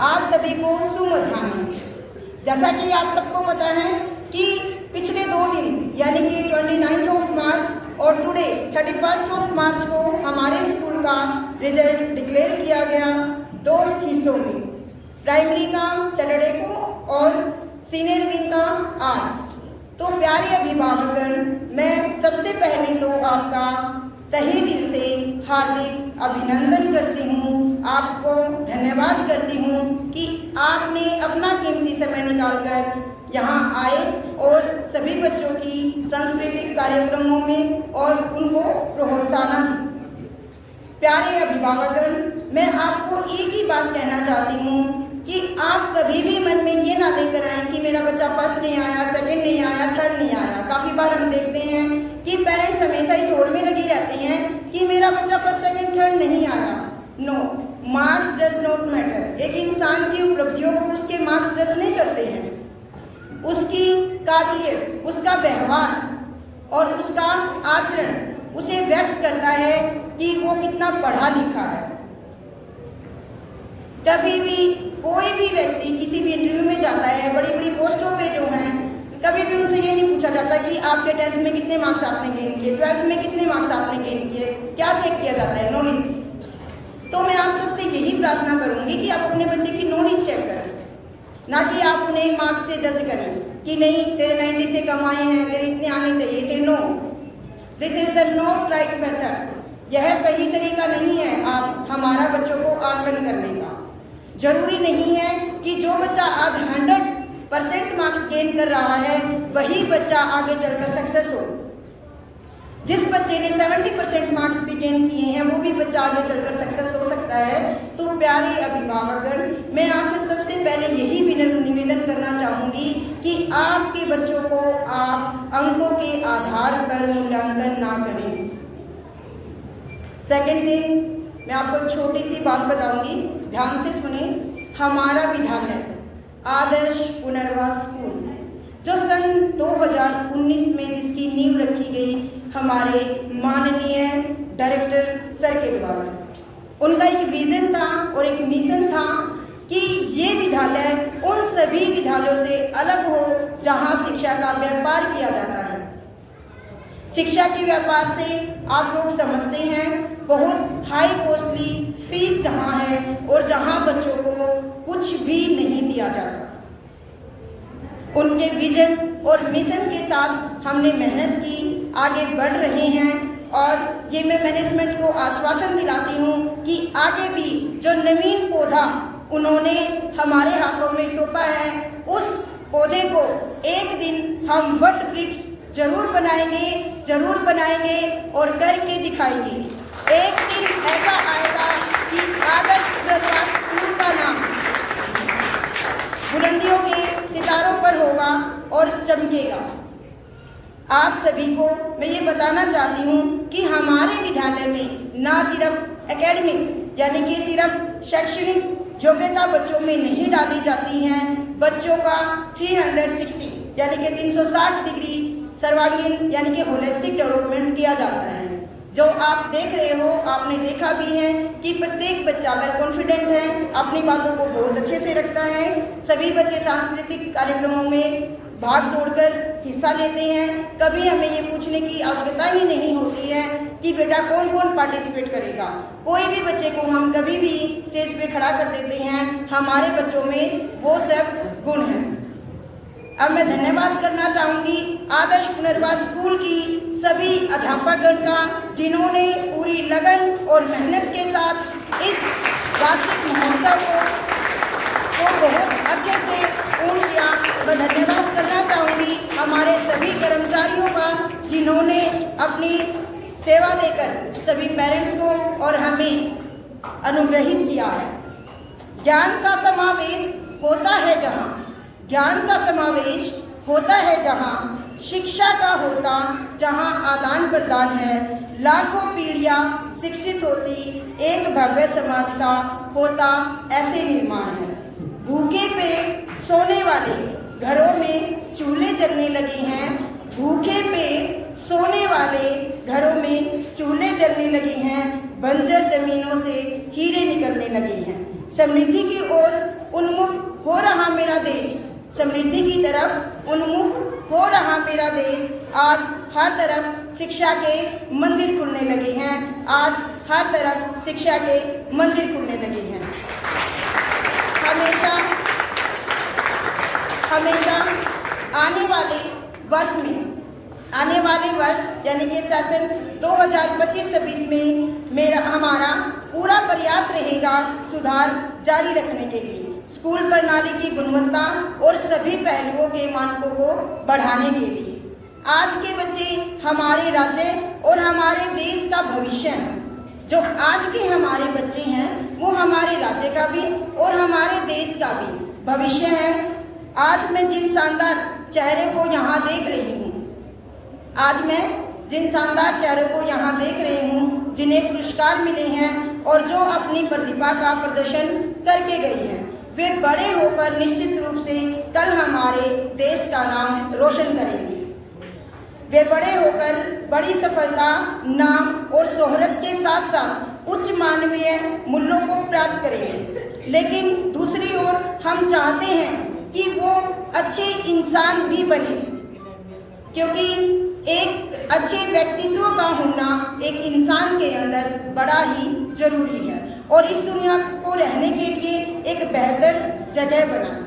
आप सभी को सुमध्याह्न। जैसा कि आप सबको पता है कि पिछले 2 दिन यानी कि 29 मार्च और टुडे 31 मार्च को हमारे स्कूल का रिजल्ट डिक्लेयर किया गया 2 हिस्सों में, प्राइमरी का सैटरडे को और सीनियर विंग का आज। तो प्यारे अभिभावकगण, मैं सबसे पहले तो आपका तहे दिल से हार्दिक अभिनंदन करती हूँ, आपको धन्यवाद करती हूँ कि आपने अपना कीमती समय निकालकर यहाँ आए और सभी बच्चों की सांस्कृतिक कार्यक्रमों में और उनको प्रोत्साहन दी। प्यारे अभिभावकगण, मैं आपको एक ही बात कहना चाहती हूँ कि आप कभी भी मन में ये ना लेकर आएँ कि मेरा बच्चा फर्स्ट नहीं आया, सेकंड नहीं आया, थर्ड नहीं आया। काफ़ी बार हम देखते हैं कि पेरेंट्स हमेशा इस होड़ में लगी रहते हैं कि मेरा बच्चा फर्स्ट सेकंड थर्ड नहीं आया। No, marks does not matter. एक इंसान की उपलब्धियों को उसके मार्क्स जज नहीं करते हैं, उसकी काबिलियत, उसका व्यवहार और उसका आचरण उसे व्यक्त करता है कि वो कितना पढ़ा लिखा है। कभी भी कोई भी व्यक्ति किसी भी इंटरव्यू में जाता है, बड़ी बड़ी पोस्टों पे जो हैं, कभी भी उनसे ये नहीं पूछा जाता कि आपके 10th में कितने मार्क्स आपने गेन किए, 12th में कितने मार्क्स आपने गेन किए। क्या चेक किया जाता है? नॉलेज। तो मैं आप सबसे यही प्रार्थना करूंगी कि आप अपने बच्चे की नॉलेज चेक करें, ना कि आप उन्हें मार्क्स से जज करें कि नहीं तेरे 90 से कम आए हैं, तेरे इतने आने चाहिए थे। No, this is the not right method. यह सही तरीका नहीं है आप हमारा बच्चों को आकलन करने का। जरूरी नहीं है कि जो बच्चा आज 100% मार्क्स गेन कर रहा है वही बच्चा आगे चलकर सक्सेस हो। जिस बच्चे ने 70% मार्क्स भी गेन किए हैं वो भी बच्चा आगे चलकर सक्सेस हो सकता है। तो प्यारे अभिभावकगण, मैं आपसे सबसे पहले यही निवेदन करना चाहूँगी कि आपके बच्चों को आप अंकों के आधार पर मूल्यांकन ना करें। सेकेंड थिंग, मैं आपको एक छोटी सी बात बताऊंगी, ध्यान से सुने। हमारा विद्यालय आदर्श पुनर्वास स्कूल जो सन 2019 में जिसकी नींव रखी गई हमारे माननीय डायरेक्टर सर के द्वारा, उनका एक विजन था और एक मिशन था कि ये विद्यालय उन सभी विद्यालयों से अलग हो जहां शिक्षा का व्यापार किया जाता है। शिक्षा के व्यापार से आप लोग समझते हैं बहुत हाई कॉस्टली फीस जहाँ है और जहाँ बच्चों को कुछ भी नहीं दिया जाता। उनके विजन और मिशन के साथ हमने मेहनत की, आगे बढ़ रहे हैं और ये मैं मैनेजमेंट को आश्वासन दिलाती हूँ कि आगे भी जो नवीन पौधा उन्होंने हमारे हाथों में सौंपा है उस पौधे को एक दिन हम वट वृक्ष जरूर बनाएंगे और करके दिखाएंगे। एक दिन ऐसा आएगा कि आदर्श पुनर्वास स्कूल का नाम बुलंदियों के सितारों पर होगा और चमकेगा। आप सभी को मैं ये बताना चाहती हूँ कि हमारे विद्यालय में ना सिर्फ एकेडमिक यानी कि सिर्फ शैक्षणिक योग्यता बच्चों में नहीं डाली जाती हैं, बच्चों का 360 यानी कि 360 डिग्री सर्वांगीण यानी कि होलिस्टिक डेवलपमेंट किया जाता है। जो आप देख रहे हो, आपने देखा भी है कि प्रत्येक बच्चा वेल कॉन्फिडेंट है, अपनी बातों को बहुत अच्छे से रखता है। सभी बच्चे सांस्कृतिक कार्यक्रमों में भाग दौड़कर हिस्सा लेते हैं। कभी हमें ये पूछने की आवश्यकता ही नहीं होती है कि बेटा कौन कौन पार्टिसिपेट करेगा। कोई भी बच्चे को हम कभी भी स्टेज पे खड़ा कर देते हैं। हमारे बच्चों में वो सब गुण हैं। अब मैं धन्यवाद करना चाहूँगी आदर्श पुनर्वास स्कूल की सभी अध्यापकगण का, जिन्होंने पूरी लगन और मेहनत के साथ इस वार्षिक महोत्सव को बहुत अच्छे से पूर्ण किया। मैं धन्यवाद करना चाहूँगी हमारे सभी कर्मचारियों का, जिन्होंने अपनी सेवा देकर सभी पेरेंट्स को और हमें अनुग्रहित किया है। ज्ञान का समावेश होता है जहाँ शिक्षा का होता, जहाँ आदान प्रदान है, लाखों पीढ़ियाँ शिक्षित होती, एक भव्य समाज का होता ऐसे निर्माण है। भूखे पेट सोने वाले घरों में चूल्हे जलने लगे हैं, भूखे पेट सोने वाले घरों में चूल्हे जलने लगे हैं। बंजर जमीनों से हीरे निकलने लगे हैं। समृद्धि की ओर उन्मुख हो रहा मेरा देश, समृद्धि की तरफ उन्मुख हो रहा मेरा देश। आज हर तरफ शिक्षा के मंदिर खुलने लगे हैं, आज हर तरफ शिक्षा के मंदिर खुलने लगे हैं। हमेशा आने वाले वर्ष यानी कि सेशन 2025-26 में हमारा पूरा प्रयास रहेगा सुधार जारी रखने के लिए, स्कूल प्रणाली की गुणवत्ता और सभी पहलुओं के मानकों को बढ़ाने के लिए। आज के बच्चे हमारे राज्य और हमारे देश का भविष्य हैं। जो आज के हमारे बच्चे हैं वो हमारे राज्य का भी और हमारे देश का भी भविष्य है। आज मैं जिन शानदार चेहरे को यहाँ देख रही हूँ, जिन्हें पुरस्कार मिले हैं और जो अपनी प्रतिभा का प्रदर्शन करके गए हैं, वे बड़े होकर निश्चित रूप से कल हमारे देश का नाम रोशन करेंगे। वे बड़े होकर बड़ी सफलता, नाम और शोहरत के साथ साथ उच्च मानवीय मूल्यों को प्राप्त करेंगे। लेकिन दूसरी ओर हम चाहते हैं कि वो अच्छे इंसान भी बने, क्योंकि एक अच्छे व्यक्तित्व का होना एक इंसान के अंदर बड़ा ही जरूरी है और इस दुनिया को रहने के लिए एक बेहतर जगह बनाए।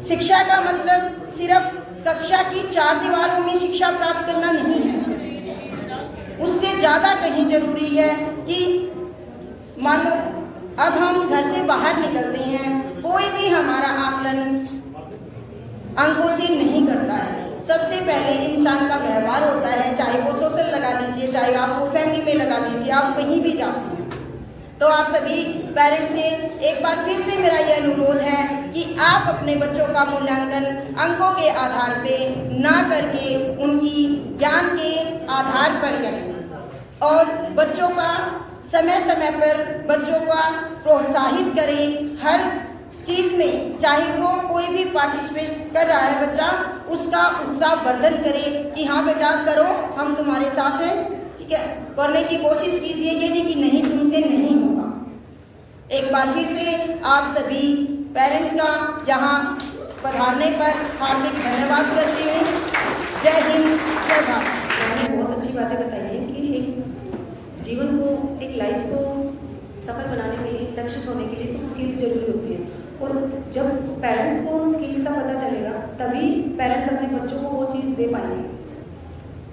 शिक्षा का मतलब सिर्फ कक्षा की 4 दीवारों में शिक्षा प्राप्त करना नहीं है, उससे ज़्यादा कहीं जरूरी है कि मानो अब हम घर से बाहर निकलते हैं, कोई भी हमारा आकलन अंकों से नहीं करता है। सबसे पहले इंसान का व्यवहार होता है, चाहे वो सोशल लगा लीजिए, चाहे आप वो फैमिली में लगा लीजिए, आप कहीं भी जाते हैं। तो आप सभी पेरेंट्स से एक बार फिर से मेरा ये अनुरोध है कि आप अपने बच्चों का मूल्यांकन अंकों के आधार पे ना करके उनकी ज्ञान के आधार पर करें और बच्चों का समय समय पर बच्चों का प्रोत्साहित करें हर चीज़ में। चाहे वो कोई भी पार्टिसिपेट कर रहा है बच्चा, उसका उत्साह वर्धन करें कि हाँ बेटा करो, हम तुम्हारे साथ हैं, ठीक है, करने की कोशिश कीजिए, ये नहीं कि नहीं तुमसे नहीं होगा। एक बार फिर से आप सभी पेरेंट्स का यहाँ पधारने पर हार्दिक धन्यवाद करती हूँ। जय हिंद, जय भारत। आपने बहुत अच्छी बातें बताई हैं कि एक जीवन को, एक लाइफ को सफल बनाने के लिए, सक्सेस होने के लिए कुछ स्किल्स जरूरी होती है और जब पेरेंट्स को उन स्किल्स का पता चलेगा तभी पेरेंट्स अपने बच्चों को वो चीज़ दे पाएंगे,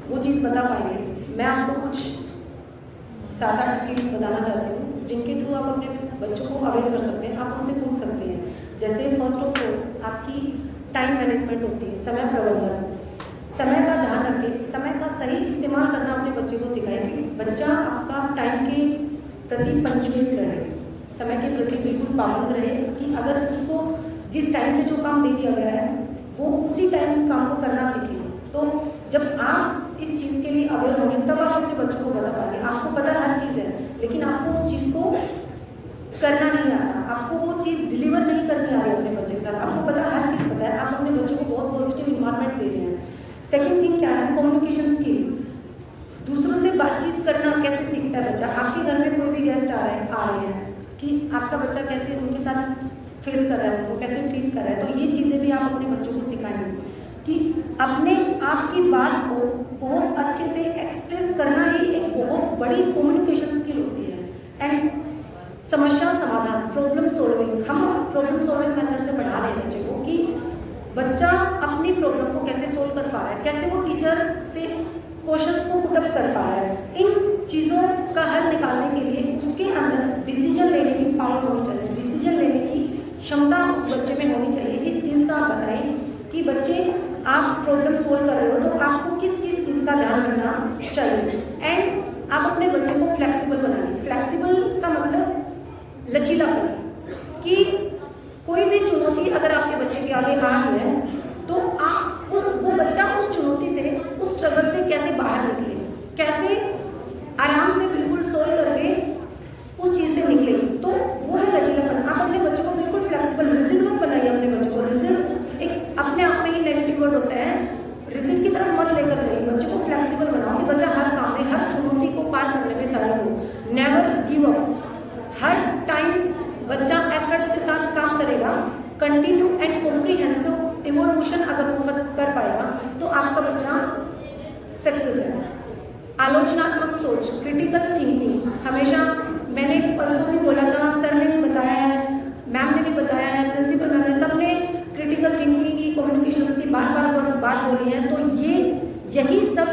वो चीज़ बता पाएंगे। मैं आपको कुछ 7-8 स्किल्स बताना चाहती हूँ जिनके थ्रू आप अपने बच्चों को अवेयर कर सकते हैं, आप उनसे पूछ सकते हैं। जैसे फर्स्ट ऑफ ऑल आपकी टाइम मैनेजमेंट होती है, समय प्रबंधन, समय का ध्यान रखें, समय का सही इस्तेमाल करना अपने बच्चे को सिखाएं कि बच्चा आपका टाइम के प्रति पंक्चुअल रहे, समय के प्रति बिल्कुल पाबंद रहे कि अगर उसको जिस टाइम पे जो काम दे दिया गया है वो उसी टाइम उस काम को करना सीखे। तो जब आप इस चीज़ के लिए अवेयर होंगे तब आप अपने बच्चों को बता पाएंगे। आपको पता हर चीज़ है लेकिन आपको उस चीज़ को करना नहीं आता, आपको वो चीज़ डिलीवर नहीं करनी आ रही अपने बच्चे के साथ। आपको पता हर चीज़ पता है, आप अपने बच्चों को बहुत पॉजिटिव इन्वायरमेंट दे रहे हैं। सेकेंड थिंग क्या है, कम्युनिकेशन स्किल, दूसरों से बातचीत करना कैसे सीखता है बच्चा। आपके घर में कोई भी गेस्ट आ रहे हैं कि आपका बच्चा कैसे उनके साथ फेस कर रहा है, उनको कैसे ट्रीट कर रहा है। तो ये चीज़ें भी आप अपने बच्चों को सिखाएंगे कि अपने आप की बात को बहुत अच्छे से एक्सप्रेस करना ही एक बहुत बड़ी कम्युनिकेशन स्किल होती है। एंड समस्या समाधान, प्रॉब्लम सॉल्विंग, हम प्रॉब्लम सॉल्विंग मेथड से पढ़ा रहे हैं बच्चे को कि बच्चा अपनी प्रॉब्लम को कैसे सोल्व कर पा रहा है, कैसे वो टीचर से क्वेश्चन को पुटअप कर पा रहा है। इन चीज़ों का हल निकालने के लिए उसके अंदर डिसीजन लेने की पावर होनी चाहिए, डिसीजन लेने की क्षमता उस बच्चे में होनी चाहिए। इस चीज़ का आप बताएं कि बच्चे आप प्रॉब्लम सोल्व कर रहे हो तो आपको किस किस चीज़ का ध्यान रखना चाहिए। एंड आप अपने बच्चे को फ्लेक्सिबल बनाइए। फ्लेक्सिबल का मतलब लचीलापन, कि कोई भी चुनौती अगर आपके बच्चे के आगे आ रही है तो आप वो बच्चा उस चुनौती से, उस स्ट्रगल से कैसे बाहर निकले, कैसे आराम से बिल्कुल सोल्व करके उस चीज़ से निकले। तो वो है लचीलापन। आप अपने बच्चों को बिल्कुल फ्लेक्सिबल, रिजिड मत बनाइए अपने बच्चों को। रिजिड एक अपने आप में ही नेगेटिव वर्ड होता है, रिजिड की तरफ मत लेकर जाइए, बच्चे को फ्लेक्सिबल बनाओ कि बच्चा हर काम में, हर चुनौती को पार करने में सहायक हो। कंटिन्यू एंड कॉम्प्रिहेंसिव इवोल्यूशन अगर वो कर पाएगा तो आपका बच्चा सक्सेस है। आलोचनात्मक सोच, क्रिटिकल थिंकिंग, हमेशा मैंने परसों भी बोला था, सर ने भी बताया है, मैम ने भी बताया है, प्रिंसिपल मैम ने, सबने क्रिटिकल थिंकिंग की, कम्युनिकेशन की बात बोली है। तो यही सब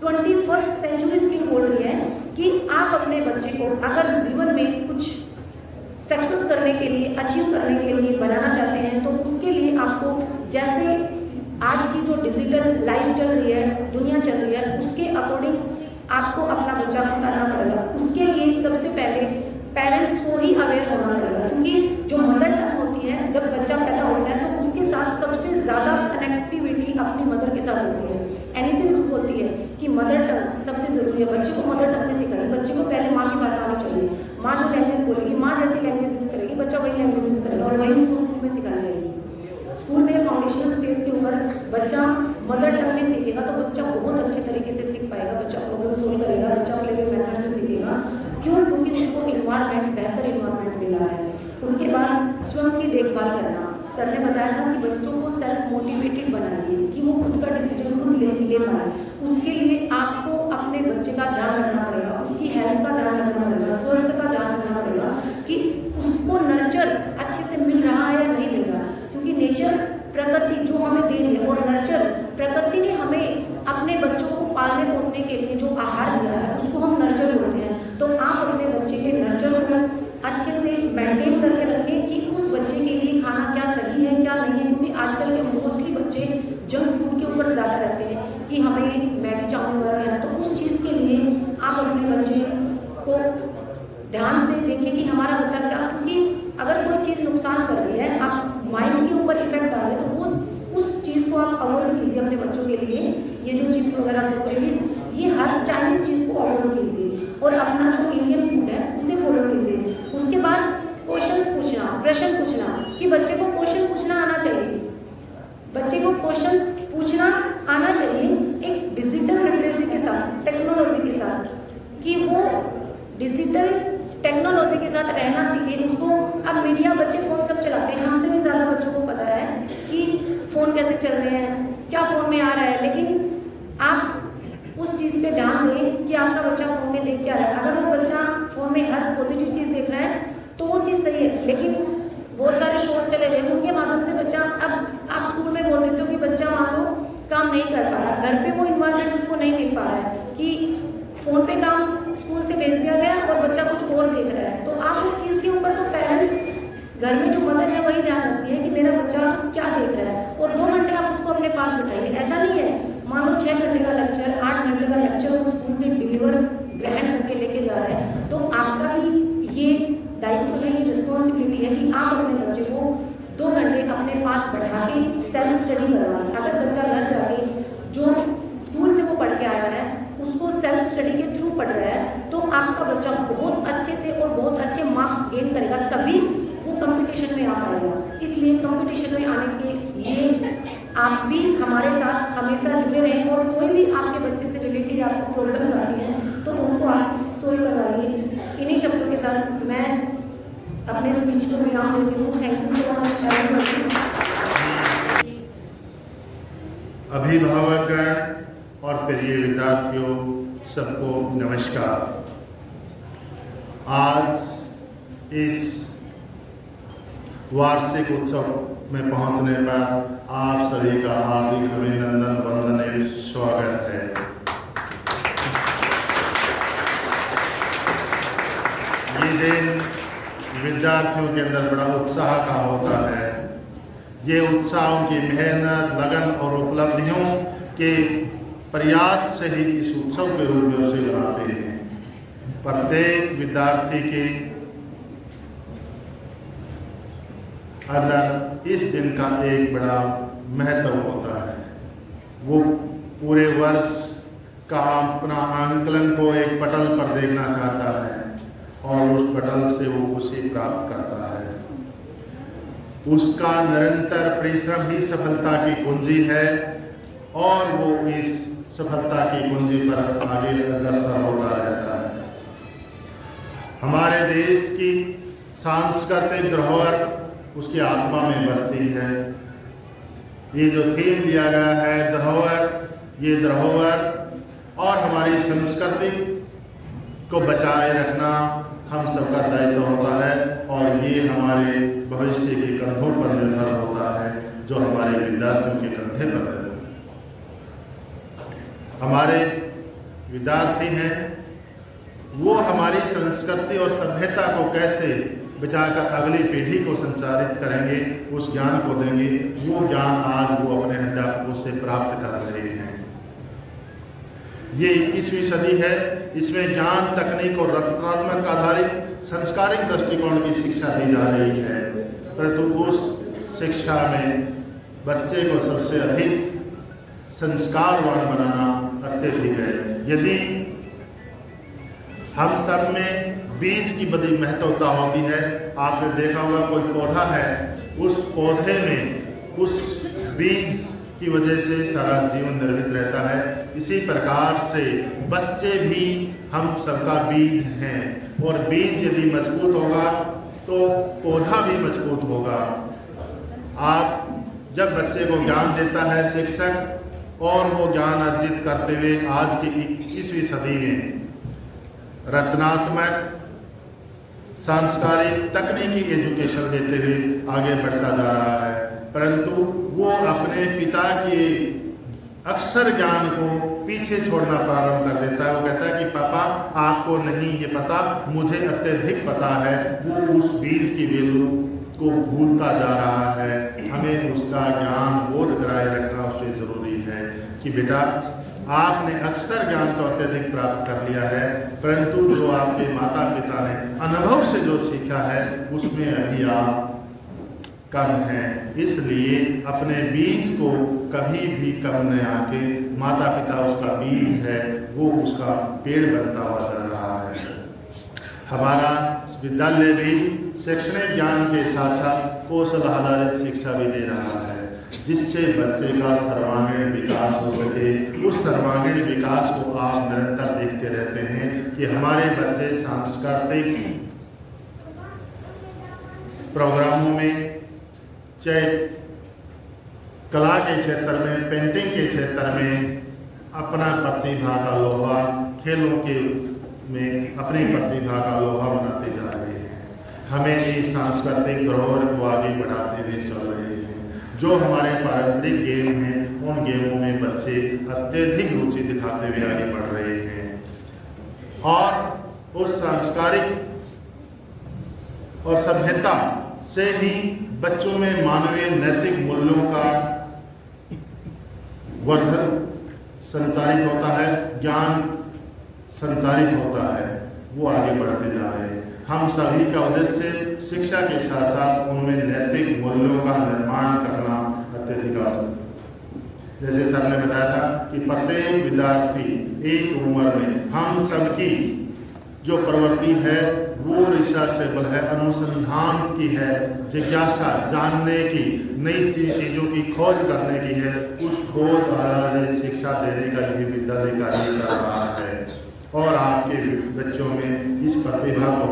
21st सेंचुरी स्किल बोल रही है कि आप अपने बच्चे को अगर जीवन में कुछ सक्सेस करने के लिए, अचीव करने के लिए बनाना चाहते हैं तो उसके लिए आपको, जैसे आज की जो डिजिटल लाइफ चल रही है, दुनिया चल रही है, उसके अकॉर्डिंग आपको अपना बच्चा को करना पड़ेगा। उसके लिए सबसे पहले पेरेंट्स को ही अवेयर होना पड़ेगा, क्योंकि जो मदर टंग होती है, जब बच्चा पैदा होता है तो उसके साथ सबसे ज़्यादा कनेक्टिविटी अपनी मदर के साथ होती है। एनईपी ग्रुप बोलती है कि मदर टंग सबसे ज़रूरी है। बच्चे को मदर टंग में सिखाइए, बच्चे को पहले माँ की भाषा आनी चाहिए। माँ जो लैंग्वेज बोलेगी, माँ जैसी लैंग्वेज यूज़ करेगी, बच्चा वही लैंग्वेज यूज़ करेगा और वही उसको स्कूल में सिखाई जाएगी। स्कूल में फाउंडेशनल स्टेज के ऊपर बच्चा मदर टंग में सीखेगा तो बच्चा बहुत अच्छे तरीके से सीख पाएगा, बच्चा प्रॉब्लम सोल्व करेगा, बच्चा प्ले वे मेथड से सीखेगा। क्यों? क्योंकि उसको इन्वायरमेंट, बेहतर इन्वायरमेंट मिला है। उसके बाद स्वयं की देखभाल करना, सर ने बताया था कि बच्चों को सेल्फ मोटिवेटेड बनाइए कि वो खुद का डिसीजन खुद ले पाए। उसके लिए आपको अपने बच्चे का ध्यान रखना पड़ेगा, उसकी हेल्थ का ध्यान रखना पड़ेगा, स्वास्थ्य का ध्यान रखना पड़ेगा कि उसको नर्चर अच्छे से मिल रहा है या नहीं मिल रहा, क्योंकि नेचर, प्रकृति जो हमें दे रही है, और नर्चर, प्रकृति ने हमें अपने बच्चों को पालने पोसने के लिए जो आहार दिया है उसको हम नर्चर बोलते हैं। तो आप अपने बच्चे के नर्चर को अच्छे से मेंटेन करके रखें कि उस बच्चे के लिए खाना क्या सही है क्या नहीं है, क्योंकि आजकल के मोस्टली बच्चे जंक फूड के ऊपर ज़्यादा रहते हैं कि हमें मैगी चाउमीन वगैरह है। तो उस चीज़ के लिए आप अपने बच्चे को ध्यान से देखें कि हमारा बच्चा क्या, क्योंकि अगर कोई चीज़ नुकसान कर रही है, आप माइंड के ऊपर इफेक्ट डालें तो वो उस चीज़ को आप अवॉइड कीजिए अपने बच्चों के लिए। ये जो चिप्स वगैरह कुरकुरे, ये हर चाइनीज़ चीज़ को अवॉइड कीजिए और अपना जो इंडियन फूड है उसे फॉलो कीजिए। उसके बाद क्वेश्चन पूछना, प्रश्न पूछना, कि बच्चे को क्वेश्चन पूछना आना चाहिए, बच्चे को क्वेश्चन पूछना आना चाहिए एक डिजिटल लिटरेसी के साथ, टेक्नोलॉजी के साथ, कि वो डिजिटल टेक्नोलॉजी के साथ रहना सीखे। उसको अब मीडिया, बच्चे फ़ोन सब चलाते हैं, हमसे भी ज़्यादा बच्चों को पता है कि फ़ोन कैसे चल रहे हैं, क्या फ़ोन में आ रहा है, लेकिन आप उस चीज़ पे ध्यान दें कि आपका बच्चा फ़ोन में देख क्या रहा है। अगर वो बच्चा फ़ोन में हर पॉजिटिव चीज़ देख रहा है तो वो चीज़ सही है, लेकिन बहुत सारे शोर्स चले रहे हैं, उनके माध्यम से बच्चा, अब आप स्कूल में बोल देते हो कि बच्चा मान लो काम नहीं कर पा रहा, घर पे वो इन्वायरमेंट उसको नहीं मिल पा रहा है कि फ़ोन पे काम स्कूल से भेज दिया गया और बच्चा कुछ और देख रहा है। तो आप उस चीज़ के ऊपर, तो पेरेंट्स, घर में जो मदर है वही ध्यान रखती है कि मेरा बच्चा क्या देख रहा है, और 2 घंटे आप उसको अपने पास बिठाइए। ऐसा नहीं है, मान लो 6 घंटे का लेक्चर, 8 घंटे का लेक्चर वो स्कूल से डिलीवर ग्रहण करके लेके जा रहे हैं, तो आपका भी ये दायित्व है, ये रिस्पॉन्सिबिलिटी है कि आप अपने बच्चे को 2 घंटे अपने पास बैठा के सेल्फ स्टडी करवाएं। अगर बच्चा घर जाके जो स्कूल से वो पढ़ के आया है उसको सेल्फ स्टडी के थ्रू पढ़ रहा है, तो आपका बच्चा बहुत अच्छे से और बहुत अच्छे मार्क्स गेन करेगा, तभी वो कंपटीशन में आ पाएगा। इसलिए कंपटीशन में आने के लिए आप भी हमारे साथ हमेशा जुड़े रहें, और कोई भी आपके बच्चे से रिलेटेड आपको प्रॉब्लम्स आती हैं तो उनको आप सोल्व करवाइए। इन्हीं शब्दों के साथ मैं अपने स्पीच को विराम देती हूँ। Thank you so much. अभिभावकगण और प्रिय विद्यार्थियों, सबको नमस्कार। आज इस वार्षिक उत्सव में पहुंचने पर आप सभी का हार्दिक अभिनंदन, वंदन एवं स्वागत है। ये दिन विद्यार्थियों के अंदर बड़ा उत्साह का होता है। ये उत्साह उनकी मेहनत, लगन और उपलब्धियों के प्रयास से ही इस उत्सव के रूप में उसे बनाते हैं। प्रत्येक विद्यार्थी के अंदर इस दिन का एक बड़ा महत्व होता है। वो पूरे वर्ष का अपना आंकलन को एक पटल पर देखना चाहता है और उस पटल से वो खुशी प्राप्त करता है। उसका निरंतर परिश्रम ही सफलता की कुंजी है और वो इस सफलता की कुंजी पर आगे अग्रसर होता रहता है। हमारे देश की सांस्कृतिक धरोहर उसकी आत्मा में बसती है। ये जो थीम दिया गया है धरोहर, ये धरोहर और हमारी संस्कृति को बचाए रखना हम सबका दायित्व होता है और ये हमारे भविष्य के कंधों पर निर्भर होता है, जो हमारे विद्यार्थियों के कंधे पर है। हमारे विद्यार्थी हैं, वो हमारी संस्कृति और सभ्यता को कैसे बचाकर अगली पीढ़ी को संचारित करेंगे, उस ज्ञान को देंगे। वो ज्ञान आज वो अपने अध्यापकों से प्राप्त कर रहे हैं। ये 21वीं सदी है, इसमें ज्ञान, तकनीक और रचनात्मक आधारित संस्कारिक दृष्टिकोण की शिक्षा दी जा रही है, परंतु उस शिक्षा में बच्चे को सबसे अधिक संस्कारवान बनाना अत्यधिक है। यदि हम सब में बीज की बड़ी महत्वता होती है, आपने देखा होगा कोई पौधा है, उस पौधे में उस बीज की वजह से सारा जीवन निर्मित रहता है। इसी प्रकार से बच्चे भी हम सबका बीज हैं और बीज यदि मजबूत होगा तो पौधा भी मजबूत होगा। आप जब बच्चे को ज्ञान देता है शिक्षक और वो ज्ञान अर्जित करते हुए आज की 21वीं सदी में रचनात्मक, सांस्कारिक, तकनीकी एजुकेशन देते हुए आगे बढ़ता जा रहा है, परंतु वो अपने पिता के अक्षर ज्ञान को पीछे छोड़ना प्रारंभ कर देता है। वो कहता है कि पापा आपको नहीं ये पता, मुझे अत्यधिक पता है। वो उस बीज की वैल्यू को भूलता जा रहा है। हमें उसका ज्ञान बोध कराए रखना उससे जरूरी है कि बेटा आपने अक्षर ज्ञान तो अत्यधिक प्राप्त कर लिया है, परंतु जो आपके माता पिता ने अनुभव से जो सीखा है उसमें अभी आप कम है। इसलिए अपने बीज को कभी भी कम न आके, माता पिता उसका बीज है, वो उसका पेड़ बनता हुआ जा रहा है। हमारा विद्यालय भी शैक्षणिक ज्ञान के साथ साथ कौशल आधारित शिक्षा भी दे रहा है, जिससे बच्चे का सर्वांगीण विकास हो सके। उस सर्वांगीण विकास को आप निरंतर देखते रहते हैं कि हमारे बच्चे सांस्कृतिक प्रोग्रामों में, चाहे कला के क्षेत्र में, पेंटिंग के क्षेत्र में अपना प्रतिभा का लोहा, खेलों के में अपनी प्रतिभा का लोहा बनाते जा रहे हैं। हमें इस सांस्कृतिक धरोहर को आगे बढ़ाते हुए चल रहे हैं। जो हमारे पारंपरिक गेम हैं, उन गेमों में बच्चे अत्यधिक रुचि दिखाते हुए आगे बढ़ रहे हैं और उस सांस्कृतिक और सभ्यता से ही बच्चों में मानवीय नैतिक मूल्यों का वर्धन संचारित होता है, ज्ञान संचारित होता है, वो आगे बढ़ते जा रहे हैं। हम सभी का उद्देश्य शिक्षा के साथ साथ उनमें नैतिक मूल्यों का निर्माण करना अत्यधिक आवश्यक। जैसे सर ने बताया था कि प्रत्येक विद्यार्थी एक उम्र में हम सबकी जो प्रवृत्ति है वो रिसर्चेबल है, अनुसंधान की है, जिज्ञासा जानने की, नई चीज़ों की खोज करने की है। उस खोज आधारित शिक्षा देने का ये विद्यालय कार्य कर रहा है और आपके बच्चों में इस प्रतिभा को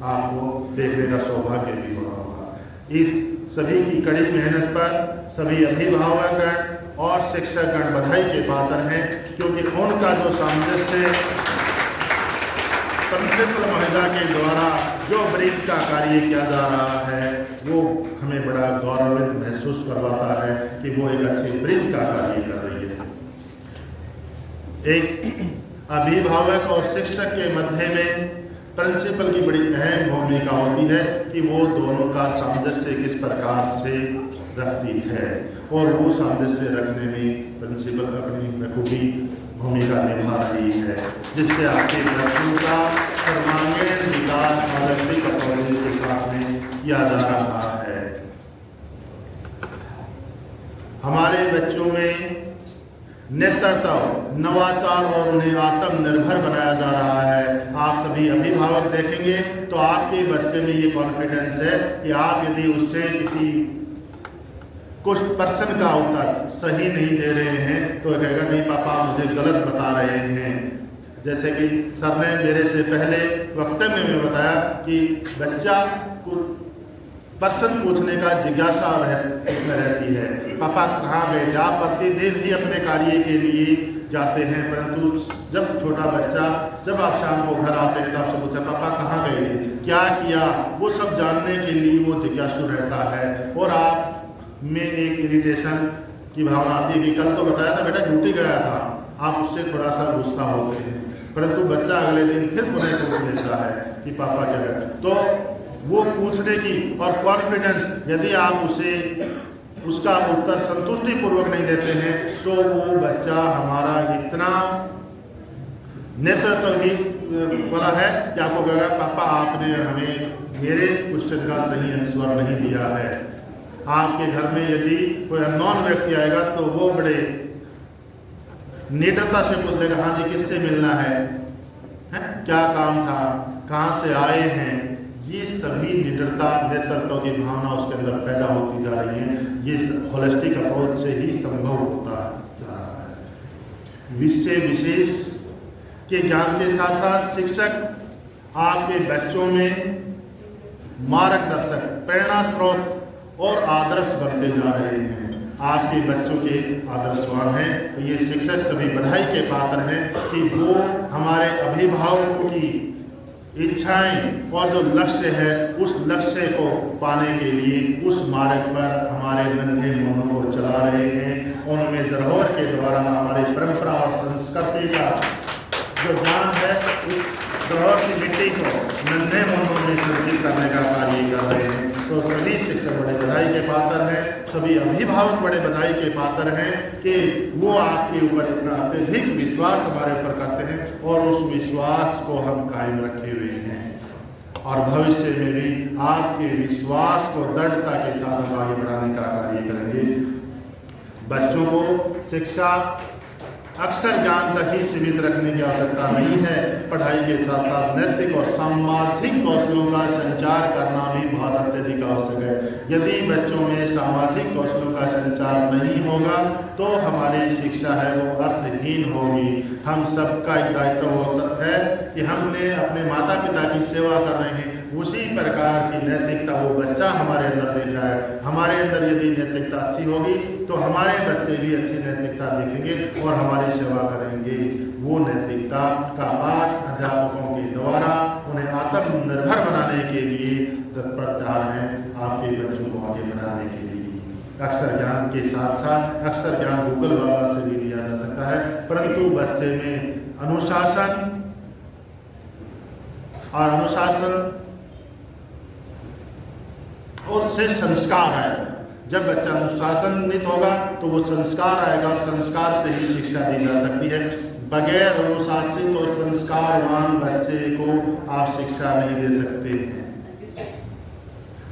आपको देखने का सौभाग्य भी हो रहा होगा। इस सभी की कड़ी मेहनत पर सभी अभिभावक और शिक्षकगण बधाई के पात्र हैं, क्योंकि उनका जो सामंजस्य प्रिंसिपल महिला के द्वारा जो ब्रीज का कार्य किया जा रहा है वो हमें बड़ा गौरवित महसूस करवाता है कि वो एक अच्छे ब्रीज का कार्य कर रही है। एक अभिभावक और शिक्षक के मध्य में प्रिंसिपल की बड़ी अहम भूमिका होती है कि वो दोनों का सामंजस्य किस प्रकार से रखती है और वो सामंजस्य रखने में प्रिंसिपल अपनी बखूबी भूमिका निभा रही है, जिससे आपके बच्चों का सर्वांगीण विकास ओलंपिक अप्रोच के साथ में किया जा रहा है। हमारे बच्चों में नेतृत्व, नवाचार और उन्हें आत्मनिर्भर बनाया जा रहा है। आप सभी अभिभावक देखेंगे तो आपके बच्चे में ये कॉन्फिडेंस है कि आप यदि उससे किसी कुछ प्रश्न का उत्तर सही नहीं दे रहे हैं तो कहेगा नहीं पापा मुझे गलत बता रहे हैं। जैसे कि सर ने मेरे से पहले वक्तव्य में बताया कि बच्चा प्रश्न पूछने का जिज्ञासा इसमें रहती है। पापा कहाँ गए थे? आप प्रतिदिन ही अपने कार्य के लिए जाते हैं, परंतु जब छोटा बच्चा जब आप शाम को घर आते हैं तो आपसे पूछा पापा कहाँ गए थे, क्या किया, वो सब जानने के लिए वो जिज्ञासु रहता है। और आप में एक इरिटेशन की भावना आती है कि कल तो बताया था बेटा ड्यूटी गया था, आप उससे थोड़ा सा गुस्सा होते हैं, परंतु बच्चा अगले दिन फिर पुनः पूछ लेता है कि पापा क्या गए। तो वो पूछने की और कॉन्फिडेंस, यदि आप उसे उसका उत्तर संतुष्टि पूर्वक नहीं देते हैं तो वो बच्चा हमारा इतना नेतृत्व ही वाला है कि आपको कहेगा पापा आपने हमें मेरे क्वेश्चन का सही आंसर नहीं दिया है। आपके घर में यदि कोई अननोन व्यक्ति आएगा तो वो बड़े निडरता से पूछ लेगा, हाँ जी किससे मिलना है, क्या काम था, कहाँ से आए हैं। ये सभी निडरता नेतृत्व की भावना उसके अंदर पैदा होती जा रही है। ये होलिस्टिक अप्रोच से ही संभव होता जा रहा है। विषय विशेष के ज्ञान के साथ साथ शिक्षक आपके बच्चों में मार्गदर्शक, प्रेरणा स्रोत और आदर्श बनते जा रहे हैं। आपके बच्चों के आदर्शवान हैं तो ये शिक्षक सभी बधाई के पात्र हैं कि वो हमारे अभिभावकों की इच्छाएं और जो लक्ष्य है उस लक्ष्य को पाने के लिए उस मार्ग पर हमारे नन्हे मनों को चला रहे हैं। उनमें धरोहर के द्वारा हमारी परंपरा और संस्कृति का जो ज्ञान है उस धरोहर की मिट्टी को नन्हे मनों में संचित करने का कार्य कर रहे हैं। तो सभी शिक्षक बड़े बधाई के पात्र हैं, सभी अभिभावक बड़े बधाई के पात्र हैं कि वो आपके ऊपर इतना अत्यधिक विश्वास हमारे ऊपर करते हैं और उस विश्वास को हम कायम रखे हुए हैं और भविष्य में भी आपके विश्वास को दृढ़ता के साथ हम आगे बढ़ाने का कार्य करेंगे। बच्चों को शिक्षा अक्सर ज्ञान तक ही सीमित रखने की आवश्यकता नहीं है, पढ़ाई के साथ साथ नैतिक और सामाजिक कौशलों का संचार करना भी बहुत अत्यधिक आवश्यक है। यदि बच्चों में सामाजिक कौशलों का संचार नहीं होगा तो हमारी शिक्षा है वो अर्थहीन होगी। हम सबका एक दायित्व होता है कि हमने अपने माता पिता की सेवा कर रहे हैं, उसी प्रकार की नैतिकता वो बच्चा हमारे अंदर देख रहा है। हमारे अंदर यदि नैतिकता अच्छी होगी तो हमारे बच्चे भी अच्छी नैतिकता देखेंगे और हमारी सेवा करेंगे। वो नैतिकता का पाठ अध्यापकों के द्वारा उन्हें आत्मनिर्भर बनाने के लिए तत्परता है आपके बच्चों को आगे बढ़ाने के लिए। अक्सर ज्ञान के साथ साथ अक्सर ज्ञान गूगल बाबा से भी लिया जा सकता है, परंतु बच्चे में अनुशासन और से संस्कार आएगा। जब बच्चा अनुशासनित होगा तो वो संस्कार आएगा और संस्कार से ही शिक्षा दी जा सकती है। बगैर अनुशासित और संस्कारवान बच्चे को आप शिक्षा नहीं दे सकते हैं।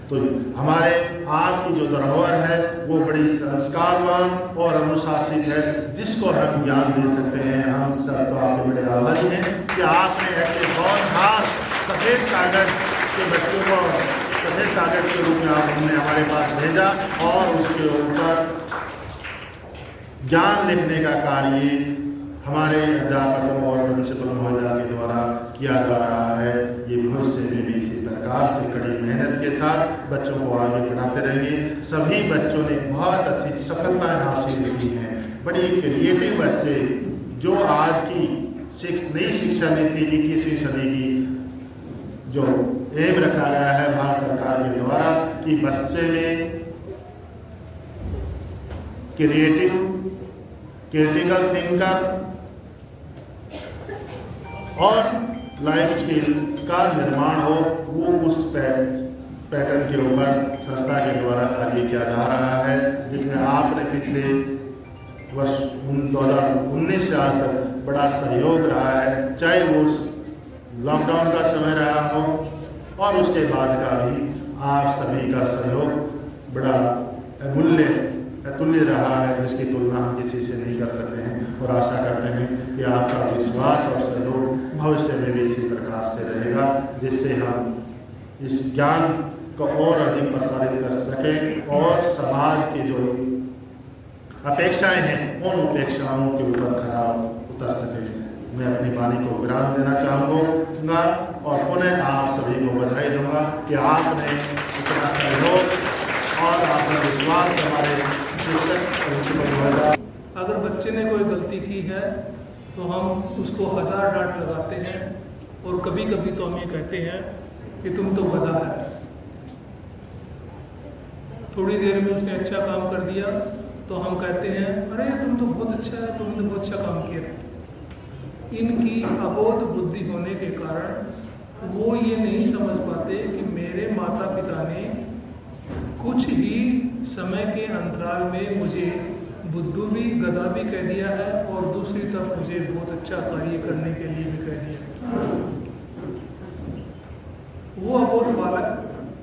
तो हमारे आपकी जो धरोहर है वो बड़ी संस्कारवान और अनुशासित है, जिसको हम ज्ञान दे सकते हैं। हम सब तो आपके बड़े आभारी हैं कि आपने ऐसे बहुत खास सफ़ेद कागज के बच्चों को सफ़ेद कागज के रूप में आपने हमारे पास भेजा और उसके ऊपर ज्ञान लिखने का कार्य हमारे अध्यापकों और प्रिंसिपल महोदया के द्वारा किया जा रहा है। ये भविष्य में भी इसी प्रकार से कड़ी मेहनत के साथ बच्चों को आगे बढ़ाते रहेंगे। सभी बच्चों ने बहुत अच्छी सफलताएं हासिल की हैं। बड़ी क्रिएटिव बच्चे जो आज की नई शिक्षा नीति 21वीं सदी की जो एम रखा गया है भारत सरकार के द्वारा कि बच्चे में क्रिटिकल थिंकर और लाइफ स्किल का निर्माण हो, वो उस पैटर्न के ऊपर संस्था के द्वारा कार्य किया जा रहा है, जिसमें आपने पिछले वर्ष 2019 से आज तक बड़ा सहयोग रहा है, चाहे वो लॉकडाउन का समय रहा हो और उसके बाद का भी आप सभी का सहयोग बड़ा अतुल्य रहा है, जिसकी तुलना हम किसी से नहीं कर सकते हैं। और आशा करते हैं कि आपका विश्वास और सहयोग भविष्य में भी इसी प्रकार से रहेगा, जिससे हम इस ज्ञान को और अधिक प्रसारित कर सकें और समाज की जो अपेक्षाएं हैं उन अपेक्षाओं के ऊपर खरा उतर सकें। मैं अपनी वाणी को विराम देना चाहूँगा और पुनः आप सभी को बधाई दूंगा कि आपने आपका सहयोग और आपका विश्वास हमारे शिक्षक प्रिंसिपल महोदय। अगर बच्चे ने कोई गलती की है तो हम उसको 1000 डांट लगाते हैं और कभी कभी तो हम ये कहते हैं कि तुम तो गधा है। थोड़ी देर में उसने अच्छा काम कर दिया तो हम कहते हैं अरे तुम तो बहुत अच्छा है, तुमने बहुत अच्छा काम किया। इनकी अबोध बुद्धि होने के कारण वो ये नहीं समझ पाते कि मेरे माता पिता ने कुछ ही समय के अंतराल में मुझे बुद्धू भी गधा भी कह दिया है और दूसरी तरफ मुझे बहुत अच्छा कार्य करने के लिए भी कह दिया। वो अबोध बालक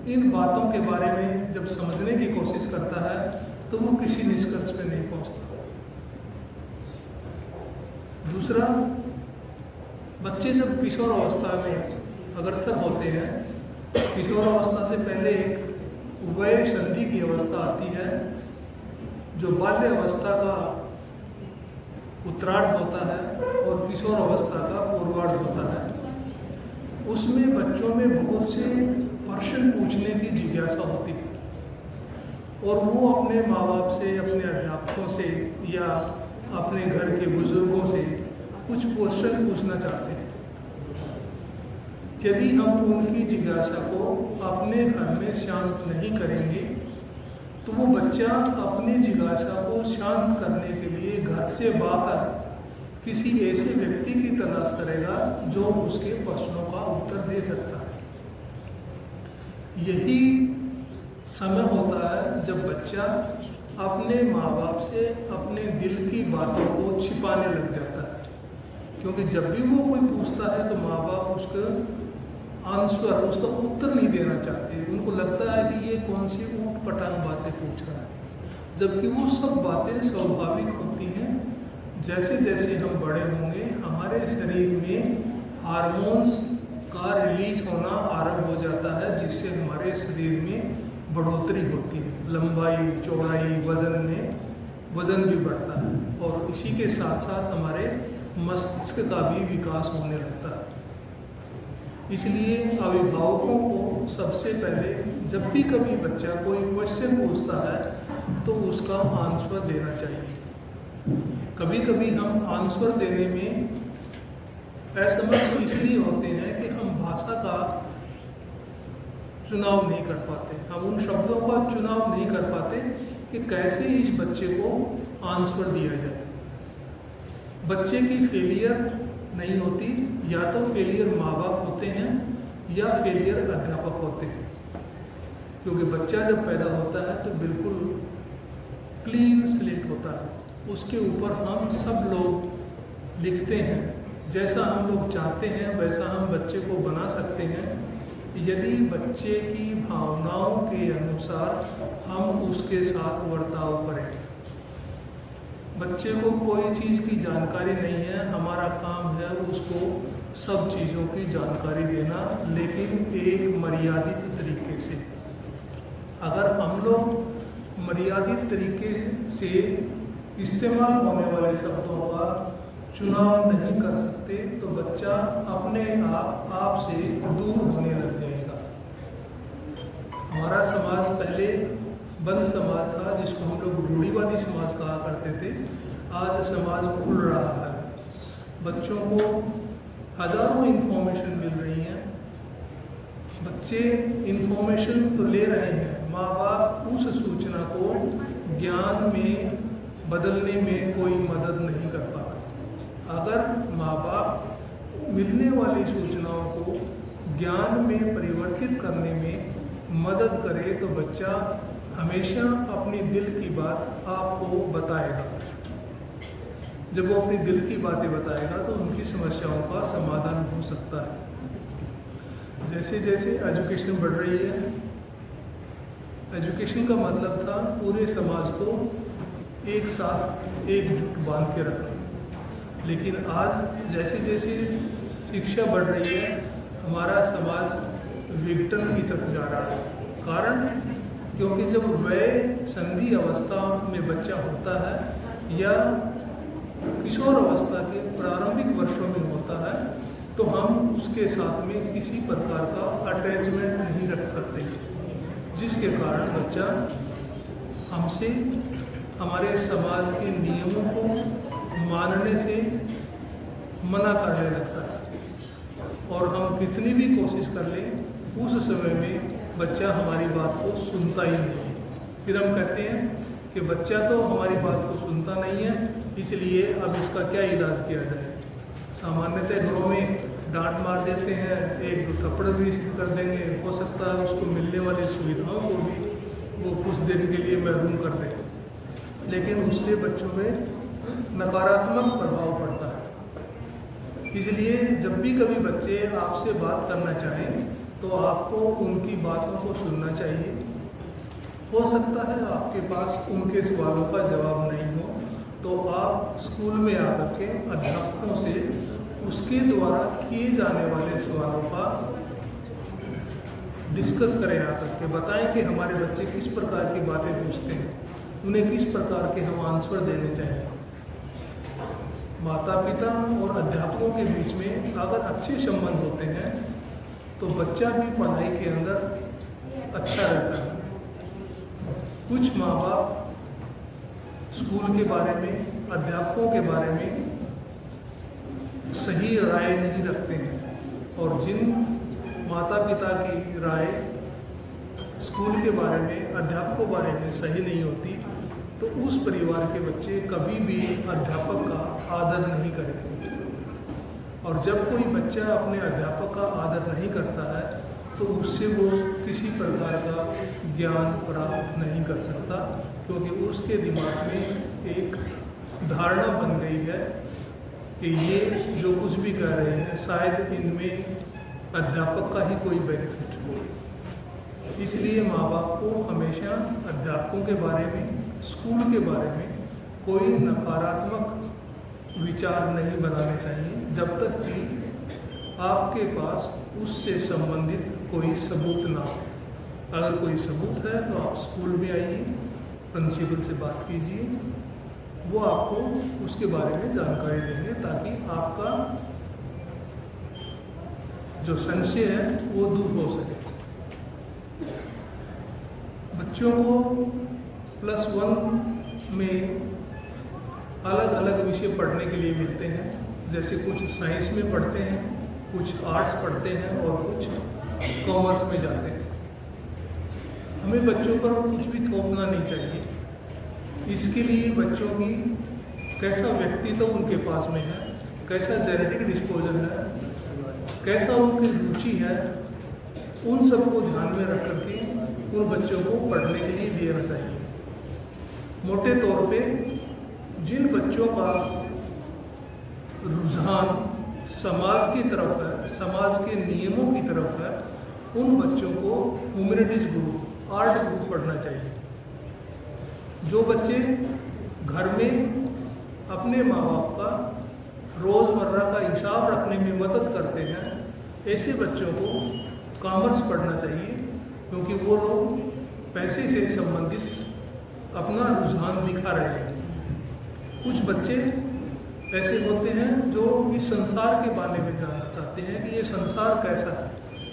इन बातों के बारे में जब समझने की कोशिश करता है तो वो किसी निष्कर्ष पे नहीं पहुंचता। दूसरा, बच्चे जब किशोर अवस्था में अग्रसर होते हैं, किशोर अवस्था से पहले एक वय संधि की अवस्था आती है जो बाल्य अवस्था का उत्तरार्ध होता है और किशोर अवस्था का पूर्वार्ध होता है। उसमें बच्चों में बहुत से प्रश्न पूछने की जिज्ञासा होती है और वो अपने माँ बाप से, अपने अध्यापकों से या अपने घर के बुजुर्गों से कुछ क्वेश्चन पूछना चाहते हैं। यदि हम उनकी जिज्ञासा को अपने घर में शांत नहीं करेंगे तो वो बच्चा अपनी जिज्ञासा को शांत करने के लिए घर से बाहर किसी ऐसे व्यक्ति की तलाश करेगा जो उसके प्रश्नों का उत्तर दे सकता है। यही समय होता है जब बच्चा अपने माँ बाप से अपने दिल की बातों को छिपाने लग जाता है, क्योंकि जब भी वो कोई पूछता है तो माँ बाप उसका आंसर, उसका उत्तर नहीं देना चाहते। उनको लगता है कि ये कौन सी ऊट पटांग बातें पूछ रहा है, जबकि वो सब बातें स्वाभाविक होती हैं। जैसे जैसे हम बड़े होंगे हमारे शरीर में हार्मोन्स का रिलीज होना आरंभ हो जाता है, जिससे हमारे शरीर में बढ़ोतरी होती है, लंबाई, चौड़ाई, वजन में वजन भी बढ़ता है और इसी के साथ साथ हमारे मस्तिष्क का भी विकास होने लगता है। इसलिए अभिभावकों को सबसे पहले जब भी कभी बच्चा कोई क्वेश्चन पूछता है तो उसका आंसर देना चाहिए। कभी कभी हम आंसर देने में असमर्थ इसलिए होते हैं कि हम भाषा का चुनाव नहीं कर पाते, हम उन शब्दों का चुनाव नहीं कर पाते कि कैसे इस बच्चे को आंसर दिया जाए। बच्चे की फेलियर नहीं होती, या तो फेलियर माँ बाप होते हैं या फेलियर अध्यापक होते हैं, क्योंकि बच्चा जब पैदा होता है तो बिल्कुल क्लीन स्लेट होता है, उसके ऊपर हम सब लोग लिखते हैं, जैसा हम लोग चाहते हैं वैसा हम बच्चे को बना सकते हैं यदि बच्चे की भावनाओं के अनुसार हम उसके साथ बर्ताव करें। बच्चे को कोई चीज़ की जानकारी नहीं है, हमारा काम है उसको सब चीज़ों की जानकारी देना, लेकिन एक मर्यादित तरीके से। अगर हम लोग मर्यादित तरीके से इस्तेमाल होने वाले शब्दों का चुनाव नहीं कर सकते तो बच्चा अपने आप से दूर होने लग जाएगा। हमारा समाज पहले बंद समाज था, जिसको हम लोग रूढ़िवादी समाज कहा करते थे। आज समाज खुल रहा है, बच्चों को हजारों इंफॉर्मेशन मिल रही है, बच्चे इंफॉर्मेशन तो ले रहे हैं, माँ बाप उस सूचना को ज्ञान में बदलने में कोई मदद नहीं कर पाता। अगर माँ बाप मिलने वाली सूचनाओं को ज्ञान में परिवर्तित करने में मदद करे तो बच्चा हमेशा अपनी दिल की बात आपको बताएगा। जब वो अपनी दिल की बातें बताएगा तो उनकी समस्याओं का समाधान हो सकता है। जैसे जैसे एजुकेशन बढ़ रही है, एजुकेशन का मतलब था पूरे समाज को एक साथ एकजुट बांध के रखना, लेकिन आज जैसे जैसे शिक्षा बढ़ रही है हमारा समाज विघटन की तरफ जा रहा है। कारण क्योंकि जब वय संधि अवस्था में बच्चा होता है या किशोर अवस्था के प्रारंभिक वर्षों में होता है तो हम उसके साथ में किसी प्रकार का अटैचमेंट नहीं रख सकते। जिसके कारण बच्चा हमसे, हमारे समाज के नियमों को मानने से मना करने लगता है। और हम कितनी भी कोशिश कर लें, उस समय में बच्चा हमारी बात को सुनता ही नहीं। फिर हम कहते हैं कि बच्चा तो हमारी बात को सुनता नहीं है, इसलिए अब इसका क्या इलाज किया जाए। सामान्यतः घरों में डांट मार देते हैं, एक दो थप्पड़ भी कर देंगे, हो सकता है उसको मिलने वाली सुविधाओं को भी वो कुछ दिन के लिए महरूम कर दें, लेकिन उससे बच्चों में नकारात्मक प्रभाव पड़ता है। इसलिए जब भी कभी बच्चे आपसे बात करना चाहें तो आपको उनकी बातों को सुनना चाहिए। हो सकता है आपके पास उनके सवालों का जवाब नहीं हो, तो आप स्कूल में आकर के अध्यापकों से उसके द्वारा किए जाने वाले सवालों का डिस्कस करें, आकर के बताएं कि हमारे बच्चे किस प्रकार की बातें पूछते हैं, उन्हें किस प्रकार के हम आंसर देने चाहिए। माता पिता और अध्यापकों के बीच में अगर अच्छे संबंध होते हैं तो बच्चा भी पढ़ाई के अंदर अच्छा रहता है। कुछ माँ बाप स्कूल के बारे में, अध्यापकों के बारे में सही राय नहीं रखते हैं, और जिन माता पिता की राय स्कूल के बारे में, अध्यापकों के बारे में सही नहीं होती, तो उस परिवार के बच्चे कभी भी अध्यापक का आदर नहीं करेंगे। और जब कोई बच्चा अपने अध्यापक का आदर नहीं करता है तो उससे वो किसी प्रकार का ज्ञान प्राप्त नहीं कर सकता, क्योंकि उसके दिमाग में एक धारणा बन गई है कि ये जो कुछ भी कर रहे हैं शायद इनमें अध्यापक का ही कोई बेनिफिट हो। इसलिए माँ बाप को हमेशा अध्यापकों के बारे में, स्कूल के बारे में कोई नकारात्मक विचार नहीं बनाने चाहिए, जब तक कि आपके पास उससे संबंधित कोई सबूत ना हो। अगर कोई सबूत है तो आप स्कूल में आइए, प्रिंसिपल से बात कीजिए, वो आपको उसके बारे में जानकारी देंगे, ताकि आपका जो संशय है वो दूर हो सके। बच्चों को +1 में अलग अलग विषय पढ़ने के लिए मिलते हैं, जैसे कुछ साइंस में पढ़ते हैं, कुछ आर्ट्स पढ़ते हैं और कुछ कॉमर्स में जाते हैं। हमें बच्चों पर कुछ भी थोपना नहीं चाहिए। इसके लिए बच्चों की कैसा व्यक्तित्व उनके पास में है, कैसा जेनेटिक डिस्पोजल है, कैसा उनकी रुचि है, उन सबको ध्यान में रख करके उन बच्चों को पढ़ने के लिए देना चाहिए। मोटे तौर पे जिन बच्चों का रुझान समाज की तरफ है, समाज के नियमों की तरफ है, उन बच्चों को ह्यूमैनिटीज ग्रुप, आर्ट ग्रुप पढ़ना चाहिए। जो बच्चे घर में अपने माँ बाप का रोज़मर्रा का हिसाब रखने में मदद करते हैं, ऐसे बच्चों को कॉमर्स पढ़ना चाहिए, क्योंकि वो लोग पैसे से संबंधित अपना रुझान दिखा रहे हैं। कुछ बच्चे ऐसे होते हैं जो इस संसार के बारे में जानना चाहते हैं कि ये संसार कैसा है,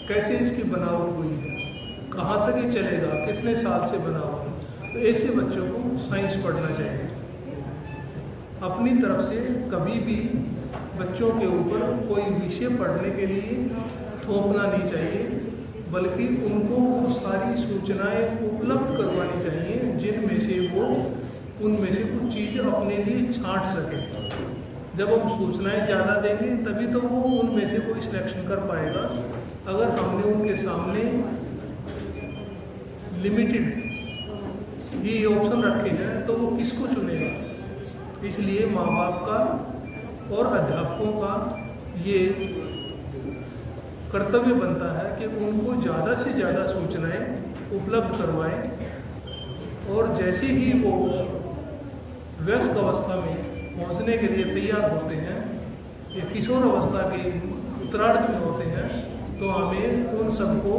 कैसे इसकी बनावट हुई है, कहाँ तक ये चलेगा, कितने साल से बना हुआ है। तो ऐसे बच्चों को साइंस पढ़ना चाहिए। अपनी तरफ से कभी भी बच्चों के ऊपर कोई विषय पढ़ने के लिए थोपना नहीं चाहिए, बल्कि उनको वो सारी सूचनाएं उपलब्ध करवानी चाहिए जिनमें से वो उनमें से कुछ चीज़ अपने लिए छांट सकें। जब हम सूचनाएं ज़्यादा देंगे तभी तो वो उनमें से कोई सिलेक्शन कर पाएगा। अगर हमने उनके सामने लिमिटेड ही ऑप्शन रखे हैं तो वो किसको चुनेगा। इसलिए माँ बाप का और अध्यापकों का ये कर्तव्य बनता है कि उनको ज़्यादा से ज़्यादा सूचनाएं उपलब्ध करवाएं, और जैसे ही वो वयस्क अवस्था में पहुंचने के लिए तैयार होते हैं या किशोर अवस्था के उत्तरार्ध में होते हैं, तो हमें उन सबको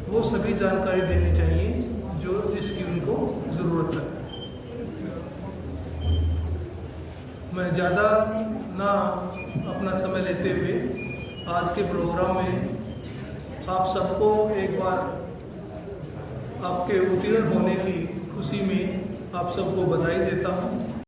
वो सभी जानकारी देनी चाहिए जो जिसकी उनको ज़रूरत है। मैं ज़्यादा ना अपना समय लेते हुए आज के प्रोग्राम में आप सबको एक बार आपके उत्तीर्ण होने की खुशी में आप सबको बधाई देता हूँ।